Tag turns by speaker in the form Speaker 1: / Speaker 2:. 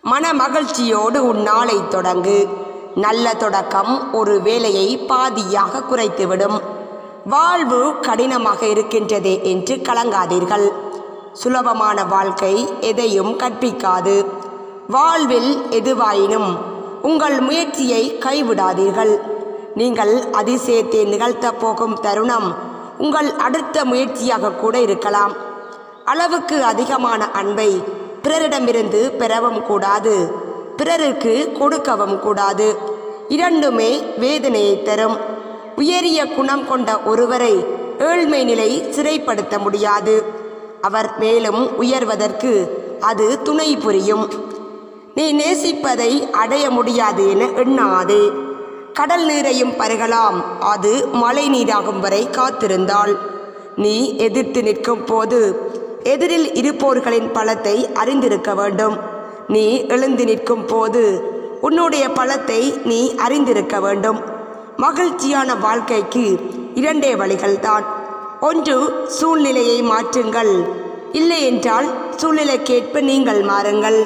Speaker 1: மன மகிழ்ச்சியோடு உன்னாளை தொடங்கு. நல்ல தொடக்கம் ஒரு வேலையை பாதியாக குறைத்துவிடும். வாழ்வு கடினமாக இருக்கின்றதே என்று கலங்காதீர்கள். சுலபமான வாழ்க்கை எதையும் கற்பிக்காது. வாழ்வில் எதுவாயினும் உங்கள் முயற்சியை கைவிடாதீர்கள். நீங்கள் அதிசயத்தை நிகழ்த்தப் போகும் தருணம் உங்கள் அடுத்த முயற்சியாக கூட இருக்கலாம். அளவுக்கு அதிகமான அன்பை பிறரிடமிருந்து பெறவும் கூடாது, பிறருக்கு கொடுக்கவும் கூடாது. இரண்டுமே வேதனையை தரும். உயரிய குணம் கொண்ட ஒருவரை ஏழ்மை நிலை சிறைப்படுத்த முடியாது. அவர் மேலும் உயர்வதற்கு அது துணை புரியும். நீ நேசிப்பதை அடைய முடியாது என எண்ணாதே. கடல் நீரையும் பருகலாம், அது மழை நீராகும் வரை காத்திருந்தாள். நீ எதிர்த்து நிற்கும் போது எதிரில் இருப்போர்களின் பலத்தை அறிந்திருக்க வேண்டும். நீ எழுந்து நிற்கும் போது உன்னுடைய பலத்தை நீ அறிந்திருக்க வேண்டும். மகிழ்ச்சியான வாழ்க்கைக்கு இரண்டே வழிகள்தான். ஒன்று, சூழ்நிலையை மாற்றுங்கள். இல்லை என்றால் சூழ்நிலைக்கேற்ப நீங்கள் மாறுங்கள்.